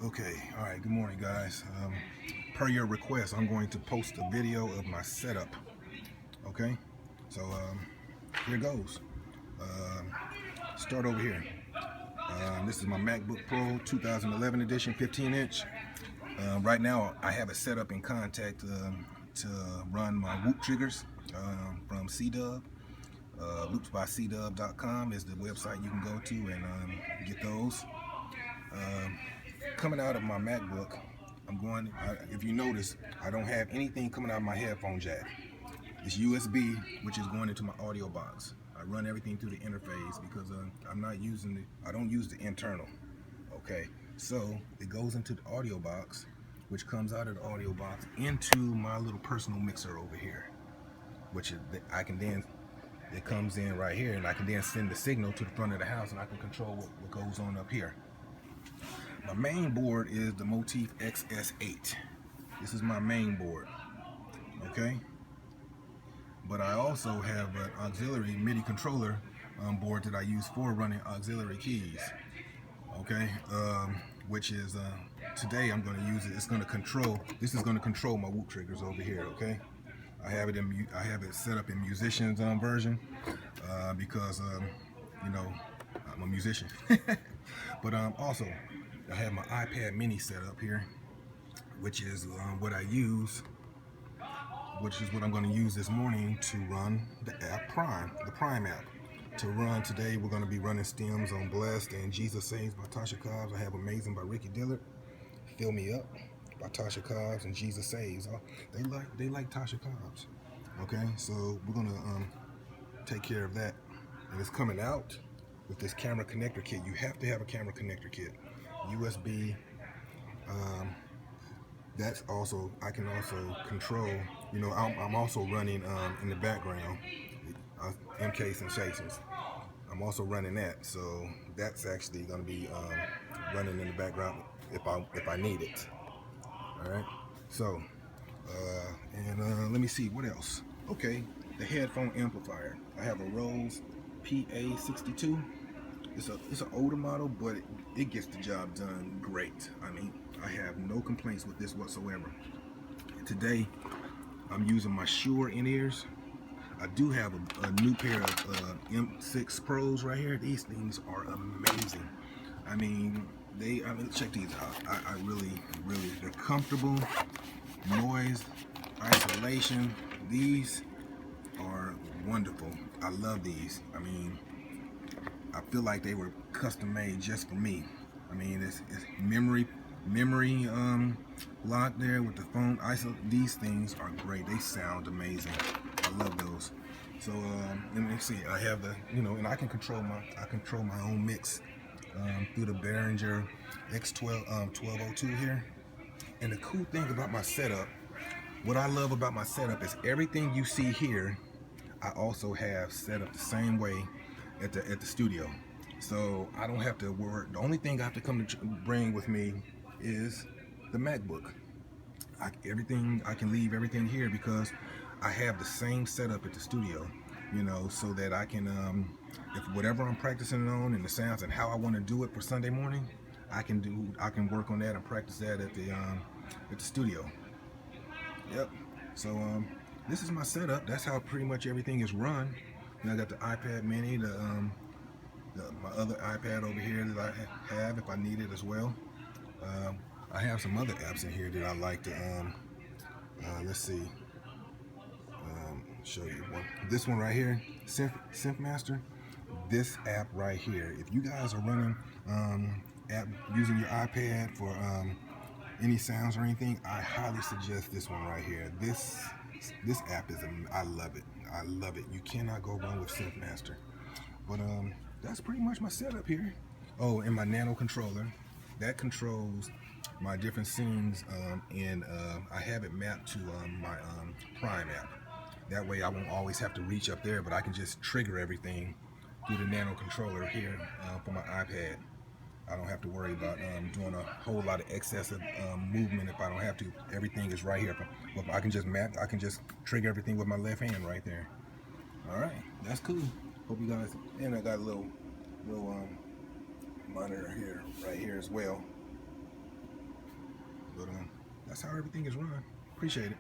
Okay, all right, good morning, guys. Per your request, I'm going to post a video of my setup. Okay, so here goes. Um, start over here. This is my MacBook Pro 2011 edition, 15-inch. Right now, I have it set up in Contact to run my Whoop triggers from CDub. Loopsbycdub.com is the website you can go to and get those. Coming out of my MacBook, if you notice, I don't have anything coming out of my headphone jack. It's USB, which is going into my audio box. I run everything through the interface because I don't use the internal. Okay, so it goes into the audio box, which comes out of the audio box into my little personal mixer over here, it comes in right here, and I can then send the signal to the front of the house, and I can control what goes on up here. My main board is the Motif XS8. This is my main board, okay? But I also have an auxiliary MIDI controller board that I use for running auxiliary keys, okay? Which is, today I'm gonna use it. This is gonna control my Whoop triggers over here, okay? I have it set up in musician's version because, you know, I'm a musician. But also, I have my iPad mini set up here, which is what I'm going to use this morning to run the app Prime, the Prime app. To run today, we're going to be running stems on Blessed and Jesus Saves by Tasha Cobbs. I have Amazing by Ricky Dillard, Fill Me Up by Tasha Cobbs, and Jesus Saves. They like Tasha Cobbs. Okay, so we're going to take care of that. And it's coming out with this camera connector kit. You have to have a camera connector kit. USB. I can also control. You know, I'm also running in the background MK Sensations. I'm also running that, so that's actually going to be running in the background if I need it. All right. So, let me see what else. Okay, the headphone amplifier. I have a Rose PA62. It's an older model, but it gets the job done great. I mean, I have no complaints with this whatsoever. Today, I'm using my Shure in-ears. I do have a new pair of M6 Pros right here. These things are amazing. I mean, check these out. I really, they're comfortable. Noise, isolation. These are wonderful. I love these. I mean, I feel like they were custom made just for me. I mean, it's memory lock there with the phone. These things are great. They sound amazing. I love those. So let me see. I have and I can control my own mix through the Behringer X12 1202 here. And the cool thing about my setup, what I love about my setup is everything you see here, I also have set up the same way at the studio. So I don't have to worry. The only thing I have to bring with me is the MacBook. I can leave everything here because I have the same setup at the studio, you know, so that I can, if whatever I'm practicing on and the sounds and how I want to do it for Sunday morning, I can work on that and practice that at the studio. Yep. So this is my setup. That's how pretty much everything is run. And I got the iPad mini, my other iPad over here that I have if I need it as well. I have some other apps in here that I like to, let's see, show you one. This one right here, SynthMaster. This app right here, if you guys are running using your iPad for any sounds or anything, I highly suggest this one right here. This app I love it. I love it. You cannot go wrong with SynthMaster. But that's pretty much my setup here. Oh, and my Nano controller that controls my different scenes, and I have it mapped to my Prime app. That way I won't always have to reach up there, but I can just trigger everything through the Nano controller here for my iPad. I don't have to worry about doing a whole lot of excessive movement if I don't have to. Everything is right here. I can just trigger everything with my left hand right there. All right, that's cool. Hope you guys, and I got a little monitor here, right here as well. that's how everything is run. Appreciate it.